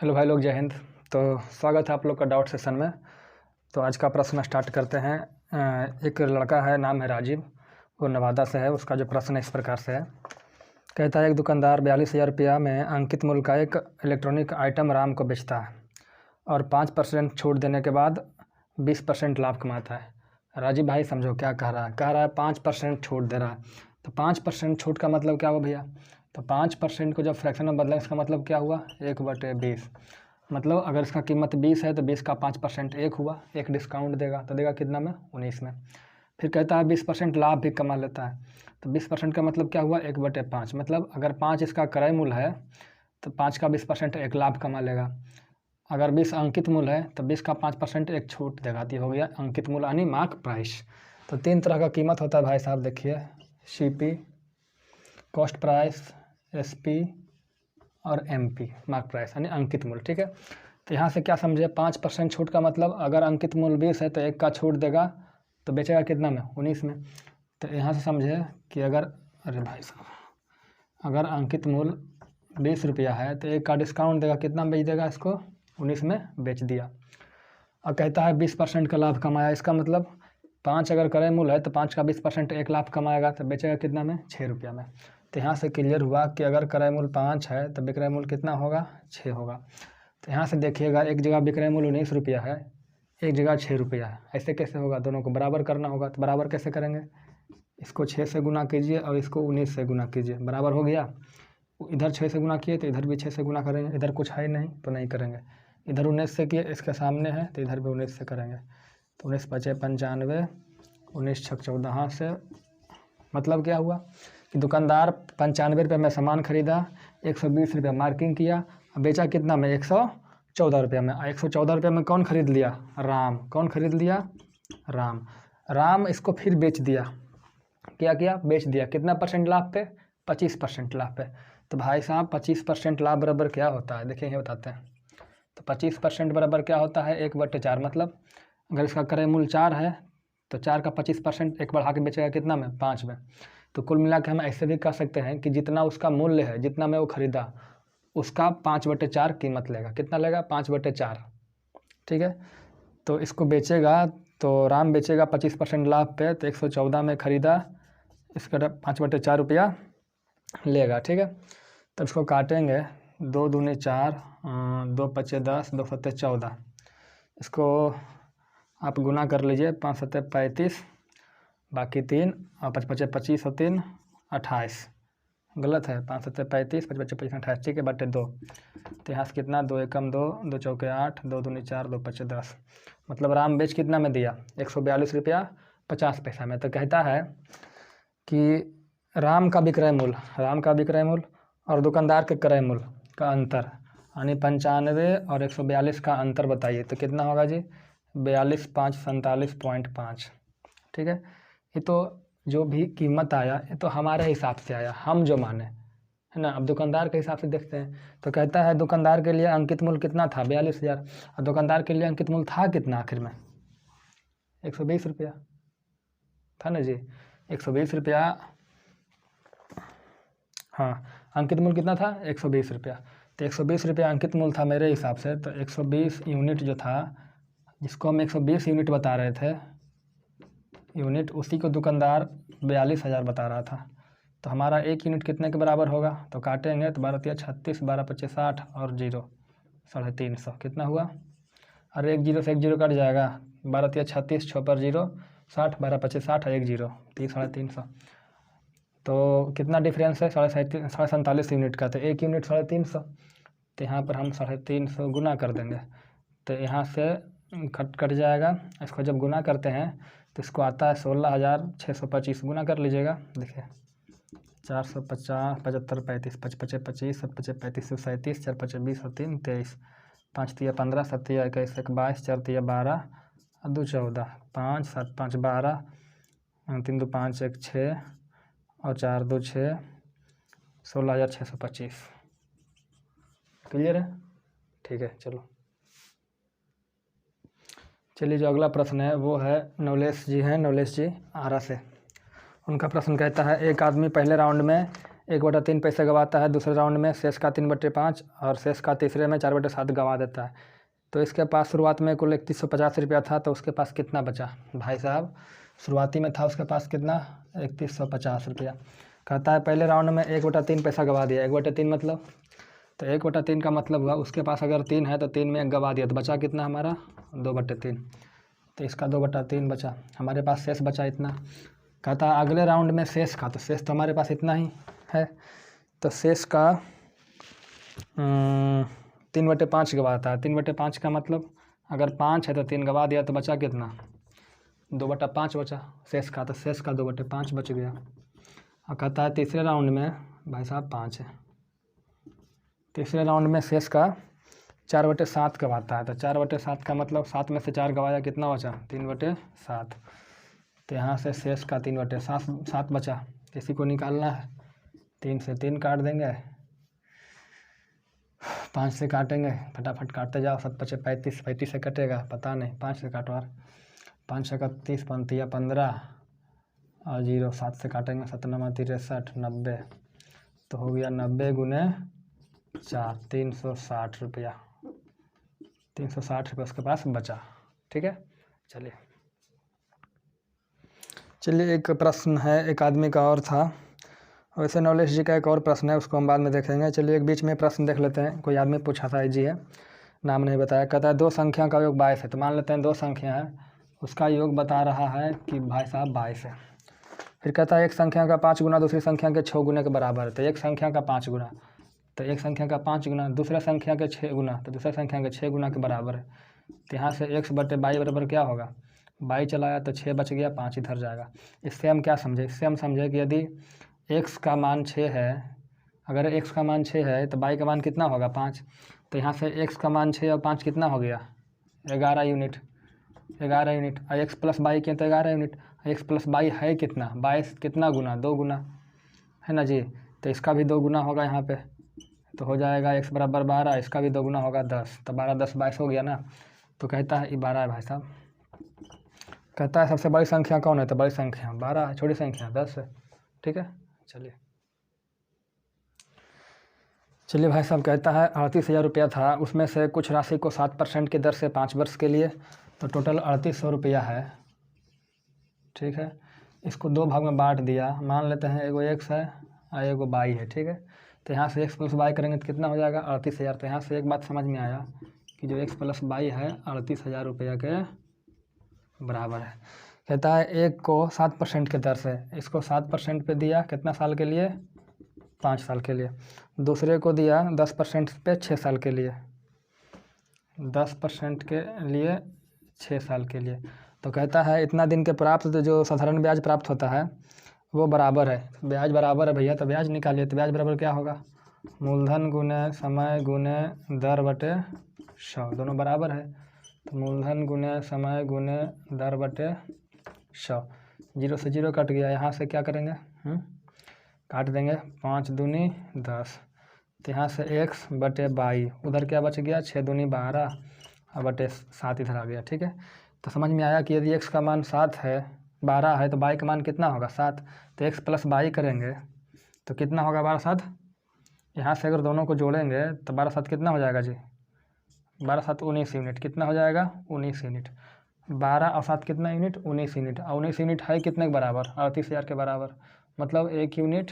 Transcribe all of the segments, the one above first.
Hello भाई लोग, जय हिंद। तो स्वागत है आप लोग का डाउट सेशन में। तो आज का प्रश्न स्टार्ट करते हैं। एक लड़का है, नाम है राजीव, वो नवादा से है। उसका जो प्रश्न है इस प्रकार से है। कहता है एक दुकानदार 42,000 रुपया में अंकित मूल्य का एक इलेक्ट्रॉनिक आइटम राम को बेचता है और 5% छूट देने के बाद 20% लाभ कमाता है। राजीव भाई समझो क्या कह रहा है 5% छूट दे रहा है। तो 5% छूट का मतलब क्या हुआ भैया? तो 5% को जब फ्रैक्शन में बदला, इसका मतलब क्या हुआ? 1/20। मतलब अगर इसका कीमत 20 है तो 20 का 5% 1 हुआ। एक डिस्काउंट देगा तो देगा कितना में? 19 में। फिर कहता है 20% लाभ भी कमा लेता है। तो 20% का मतलब क्या हुआ? 1/5। मतलब अगर 5 इसका क्रय मूल्य है तो 5 का 20% एक लाभ कमा लेगा। अगर 20 अंकित मूल्य है तो 20 का 5% एक छूट देगा। तो हो गया अंकित मूल्य यानी मार्क प्राइस। तो 3 तरह का कीमत होता है भाई साहब, देखिए। CP कॉस्ट प्राइस, SP और MP मार्क प्राइस यानी अंकित मूल्य। ठीक है, तो यहाँ से क्या समझे? 5% छूट का मतलब अगर अंकित मूल्य 20 है तो 1 का छूट देगा तो बेचेगा कितना में? 19 में। तो यहाँ से समझे कि अगर भाई साहब अगर अंकित मूल्य 20 रुपया है तो 1 का डिस्काउंट देगा, कितना में बेच देगा? इसको 19 में बेच दिया। और कहता है 20% का लाभ कमाया। इसका मतलब 5 अगर क्रय मूल्य है तो 5 का 20% एक लाभ कमाएगा तो बेचेगा कितना में? 6 रुपया में। तो यहाँ से क्लियर हुआ कि अगर क्रय मूल्य 5 है तो विक्रय मूल्य कितना होगा? 6 होगा। तो यहाँ से देखिएगा, एक जगह विक्रय मूल्य 19 रुपया है, एक जगह 6 रुपया है। ऐसे कैसे होगा? दोनों को बराबर करना होगा। तो बराबर कैसे करेंगे? इसको 6 से गुना कीजिए और इसको 19 से गुना कीजिए, बराबर हो गया। इधर 6 से गुना किए तो इधर भी 6 से गुना करेंगे। इधर कुछ है नहीं तो नहीं करेंगे। इधर 19 से किए, इसके सामने है तो इधर भी 19 से करेंगे। तो 19 बचे 95, 19 छक 14 से मतलब क्या हुआ कि दुकानदार 95 रुपये में सामान खरीदा, 120 रुपये मार्किंग किया, बेचा कितना में? 114 रुपये में। 114 रुपये में कौन खरीद लिया? राम। कौन खरीद लिया? राम। राम इसको फिर बेच दिया। क्या किया? बेच दिया। कितना परसेंट लाभ पे? 25% लाभ पे। तो भाई साहब 25% लाभ बराबर क्या होता है? देखिए ये बताते हैं। तो 25% बराबर क्या होता है? 1/4। मतलब अगर इसका क्रय मूल्य 4 है तो 4 का 25% एक बढ़ा के बेचेगा कितना में? 5 में। तो कुल मिला के हम ऐसे भी कह सकते हैं कि जितना उसका मूल्य है, जितना में वो खरीदा, उसका 5/4 कीमत लेगा। कितना लेगा? 5/4। ठीक है, तो इसको बेचेगा तो राम बेचेगा 25% लाभ पे, तो 114 में खरीदा, इसका 5/4 रुपया लेगा। ठीक है, तब इसको काटेंगे। 2 दूनी 4, 2 पचे 10, 2 सत्ते 14। इसको आप गुना कर लीजिए। 5 सत्ते 35, बाकी 3 और 5 पचे 25 और 3 28। गलत है, 5 सत्ते 35, 5 पचे 25 28। ठीक है, बटे 2। तो यहाँ से कितना? 2 एकम 2, 2 चौके 8, 2 दूनी 4, 2 पचे 10। मतलब राम बेच कितना में दिया? 142 रुपया 50 पैसा में। तो कहता है कि राम का विक्रय मूल्य और दुकानदार के क्रय मूल्य का अंतर यानी 95 और 142 का अंतर बताइए। तो कितना होगा जी? 42, 5, 47.5। ठीक है, ये तो जो भी कीमत आया ये तो हमारे हिसाब से आया, हम जो माने, है ना। अब दुकानदार के हिसाब से देखते हैं। तो कहता है दुकानदार के लिए अंकित मूल्य कितना था? 42,000। और दुकानदार के लिए अंकित मूल्य था कितना आखिर में? 120 रुपया था ना जी। 120 रुपया। हाँ, अंकित मूल्य कितना था? 120 रुपया। तो 120 रुपया अंकित मूल्य था मेरे हिसाब से। तो 120 यूनिट जो था, जिसको हम 120 यूनिट बता रहे थे यूनिट, उसी को दुकानदार 42,000 बता रहा था। तो हमारा एक यूनिट कितने के बराबर होगा? तो काटेंगे तो 12 36, 12 पच्चीस 60 और 0 350। कितना हुआ? और एक जीरो से एक जीरो कट जाएगा। 12 36, 6 पर 0, 60, 12 पच्चीस 60 और 1 0, 350। तो कितना डिफरेंस है? 47 यूनिट का। तो एक यूनिट 350। तो यहाँ पर हम 350 गुना कर देंगे। तो यहाँ से कट जाएगा। इसको जब गुना करते हैं तो इसको आता है 16,625। गुना कर लीजिएगा। देखिए 450, 75, 35, 5 पचे 25, 7 पचे 35, 37, 4 पचे 20 और 3 23, 5 तिया 15, 7 तिया 21, 1 22, 4 तिया 12 और 2 14, 5 7 5 12, 3 2 5 1 6 और 4 2 6, 16,625। क्लियर है? ठीक है, चलिए जो अगला प्रश्न है वो है नवलेश जी हैं, नवलेश जी आरा से। उनका प्रश्न कहता है एक आदमी पहले राउंड में 1/3 पैसे गंवाता है दूसरे राउंड में, शेष का 3/5 और शेष का तीसरे में 4/7 गंवा देता है। तो इसके पास शुरुआत में कुल 3150 रुपया था, तो उसके पास कितना बचा भाई साहब? शुरुआती में था उसके पास कितना? 3150 रुपया। कहता है पहले राउंड में 1/3 पैसा गंवा दिया। 1/3 मतलब, तो 1/3 का मतलब हुआ उसके पास अगर 3 है तो 3 में 1 गंवा दिया, तो बचा कितना हमारा? 2/3। तो इसका 2/3 बचा, हमारे पास शेष बचा इतना। कहता है अगले राउंड में शेष का, तो शेष तो हमारे पास इतना ही है, तो शेष का 3/5 गंवाता है। 3/5 का मतलब अगर 5 है तो 3 गंवा दिया, तो बचा कितना? 2/5 बचा शेष का, तो शेष का 2/5 बच गया। और कहता है तीसरे राउंड में भाई साहब 5 है, तीसरे राउंड में शेष का 4/7 गंवाता है। तो 4/7 का मतलब 7 में से 4 गंवाया, कितना बचा? 3/7। तो यहाँ से शेष का 3/7 बचा, इसी को निकालना है। 3 से 3 काट देंगे, 5 से काटेंगे, फटाफट काटते जाओ, 7 बचे 35, 35 से कटेगा पता नहीं, 5 से काटो यार, 5 से 31 पंतिया 15 और 0, 7 से काटेंगे, 7 9 63 90, तो हो गया 90 गुने 4, 360 रुपया। 360 रुपये उसके पास बचा। ठीक है, चलिए एक प्रश्न है एक आदमी का और था, वैसे नॉलेज जी का एक और प्रश्न है, उसको हम बाद में देखेंगे। चलिए एक बीच में प्रश्न देख लेते हैं। कोई आदमी पूछा था जी है, नाम नहीं बताया। कहता है 2 संख्या का योग 22 है। तो मान लेते हैं 2 संख्या है, उसका योग बता रहा है कि भाई साहब 22 है। फिर कहता है एक संख्या का 5 गुना दूसरी संख्या के 6 गुने के बराबर है। तो एक संख्या का 5 गुना, तो एक संख्या का 5 गुना दूसरा संख्या के 6 गुना, तो दूसरा संख्या के 6 गुना के बराबर है। तो यहाँ से x/22 बराबर क्या होगा? 22 चलाया तो 6 बच गया, 5 इधर जाएगा। इससे हम क्या समझे? इससे हम समझे कि यदि x का मान 6 है, अगर x का मान 6 है तो y का मान कितना होगा? 5। तो यहाँ से x का मान 6 और 5 कितना हो गया? 11 यूनिट, 11 यूनिट। और x + y किया तो 11 यूनिट। x + y है कितना? 22 कितना गुना? 2 गुना, है ना जी। तो इसका भी 2 गुना होगा यहाँ पे, तो हो जाएगा x बराबर 12, इसका भी 2 गुना होगा 10, तो 12 10 22 हो गया ना। तो कहता है ये 12 है भाई साहब। कहता है सबसे बड़ी संख्या कौन है? तो बड़ी संख्या 12 है, छोटी संख्या 10 है। ठीक है, चलिए भाई साहब कहता है 38,000 रुपया था, उसमें से कुछ राशि को 7% की दर से 5 वर्ष के लिए, तो टोटल 3800 रुपया है। ठीक है, इसको 2 भाग में बांट दिया। मान लेते हैं एगो x है और एगो y है। ठीक है, तो यहाँ से x + y करेंगे तो कितना हो जाएगा? 38,000। तो यहाँ से एक बात समझ में आया कि जो x + y है 38,000 रुपया के बराबर है। कहता है एक को 7% के दर से, इसको 7% पे दिया, कितना साल के लिए? 5 साल के लिए। दूसरे को दिया 10% पे 6 साल के लिए, 10% के लिए 6 साल के लिए। तो कहता है इतना दिन के प्राप्त जो साधारण ब्याज प्राप्त होता है वो बराबर है। ब्याज बराबर है भैया, तो ब्याज निकालिए। तो ब्याज बराबर क्या होगा? मूलधन गुने समय गुने दर बटे 100, दोनों बराबर है। तो मूलधन गुने समय गुने दर बटे 100, 0 से 0 कट गया। यहाँ से क्या करेंगे? काट देंगे, 5 दूनी 10। तो यहाँ से x/22, उधर क्या बच गया? 6 दूनी 12 और बटे 7 इधर आ गया। ठीक है, तो समझ में आया कि यदि x का मान 7 है, 12 है, तो y का मान कितना होगा? 7। तो x + y करेंगे तो कितना होगा? 12 7। यहाँ से अगर दोनों को जोड़ेंगे तो 12 7 कितना हो जाएगा जी? 12 7 19 यूनिट। कितना हो जाएगा? 19 यूनिट। 12 और 7 कितना यूनिट? 19 यूनिट। और 19 यूनिट है कितने के बराबर? 38,000 के बराबर। मतलब 1 यूनिट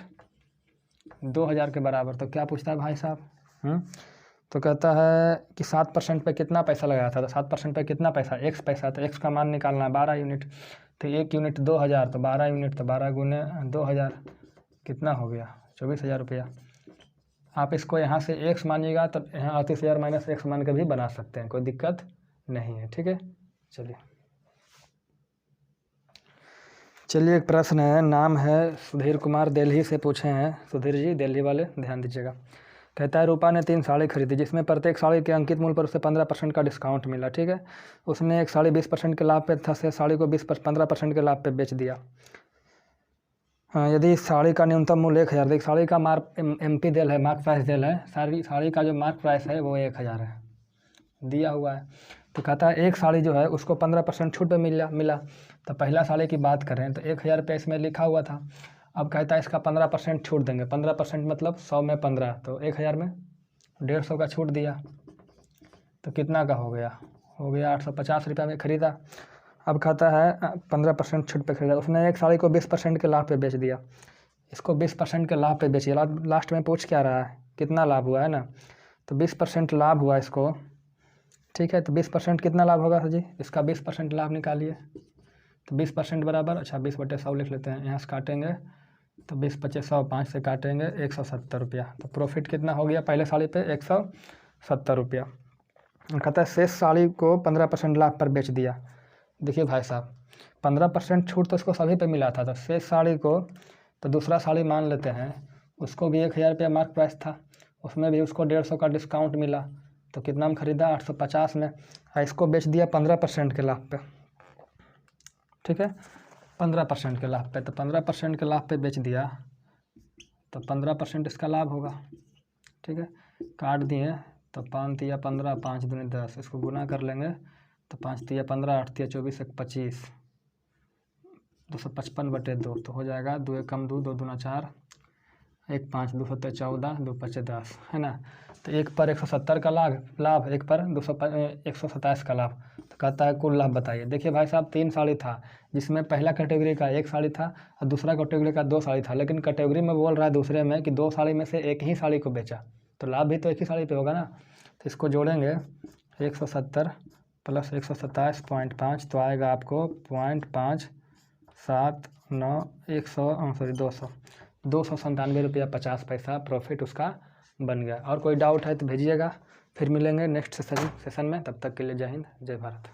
2000 के बराबर। तो क्या पूछता है भाई साहब? तो कहता है कि 7% पे कितना पैसा लगाया था? तो 7% पे कितना पैसा? x पैसा। तो x का मान निकालना है 12 यूनिट। तो 1 यूनिट 2000, तो 12 यूनिट, तो 12 गुने 2000 कितना हो गया? 24,000 रुपया। आप इसको यहाँ से x मानिएगा तो यहाँ 38,000 - x मान के भी बना सकते हैं, कोई दिक्कत नहीं है। ठीक है, चलिए एक प्रश्न है, नाम है सुधीर कुमार, दिल्ली से पूछे हैं। सुधीर जी दिल्ली वाले, ध्यान दीजिएगा। कहता है रूपा ने 3 साड़ी खरीदी, जिसमें प्रत्येक साड़ी के अंकित मूल्य पर उसे 15% का डिस्काउंट मिला। ठीक है, उसने एक साड़ी 20% के लाभ पे था से साड़ी को 15% के लाभ पे बेच दिया। यदि साड़ी का न्यूनतम मूल्य 1000, देखिए साड़ी का MP देल है, मार्क प्राइस देल है, साड़ी का जो मार्क प्राइस है वो 1000 है, दिया हुआ है। तो कहता है एक साड़ी जो है उसको 15% छूट पे मिला। तो पहला साड़ी की बात करें तो 1000 रुपये इसमें लिखा हुआ था, अब कहता है इसका 15% छूट देंगे। 15% मतलब 100 में 15, तो 1000 में 150 का छूट दिया, तो कितना का हो गया 850 रुपये में ख़रीदा। अब कहता है 15% छूट पे खरीदा, उसने एक साड़ी को 20% के लाभ पे बेच दिया, इसको 20% के लाभ पे बेचिए। लास्ट में पूछ क्या रहा है, कितना लाभ हुआ है ना, तो 20% लाभ हुआ इसको, ठीक है। तो 20% कितना लाभ होगा सर जी, इसका 20% लाभ निकालिए। तो 20% बराबर, अच्छा 20/100 लिख लेते हैं, यहाँ से काटेंगे तो 20×5 5 से काटेंगे 170 रुपया। तो प्रॉफिट कितना हो गया पहले साड़ी पे 170 रुपया। कहता है शेष साड़ी को 15% लाभ पर बेच दिया। देखिए भाई साहब 15% छूट तो इसको सभी पे मिला था, तो शेष साड़ी को, तो दूसरा साड़ी मान लेते हैं उसको भी 1000 रुपया मार्क प्राइस था, उसमें भी उसको 150 का डिस्काउंट मिला, तो कितना में ख़रीदा 850 में, और इसको बेच दिया 15% के लाभ पे, ठीक है 15% के लाभ पे। तो 15% के लाभ पे बेच दिया तो 15% इसका लाभ होगा, ठीक है। काट दिए तो 5 तिया 15, 5 दूनी 10, इसको गुना कर लेंगे तो 5 तिया 15, 8 तिया 24, 1 25, 255/2, तो हो जाएगा 2 1 कम 2, 2 दूना 4, 1 5, 2 7 14, 2 5 10, है ना। तो एक पर 170 का लाभ, एक पर 127 का लाभ। तो कहता है कुल लाभ बताइए। देखिए भाई साहब 3 साड़ी था, जिसमें पहला कैटेगरी का 1 साड़ी था और दूसरा कैटेगरी का 2 साड़ी था, लेकिन कैटेगरी में बोल रहा है दूसरे में कि 2 साड़ी में से एक ही साड़ी को बेचा, तो लाभ भी तो एक ही साड़ी पे होगा ना। तो इसको जोड़ेंगे 170 + 127.5, तो आएगा आपको 0.579 297 रुपया 50 पैसा प्रॉफिट उसका बन गया। और कोई डाउट है तो भेजिएगा, फिर मिलेंगे नेक्स्ट सेशन में। तब तक के लिए जय हिंद, जय भारत।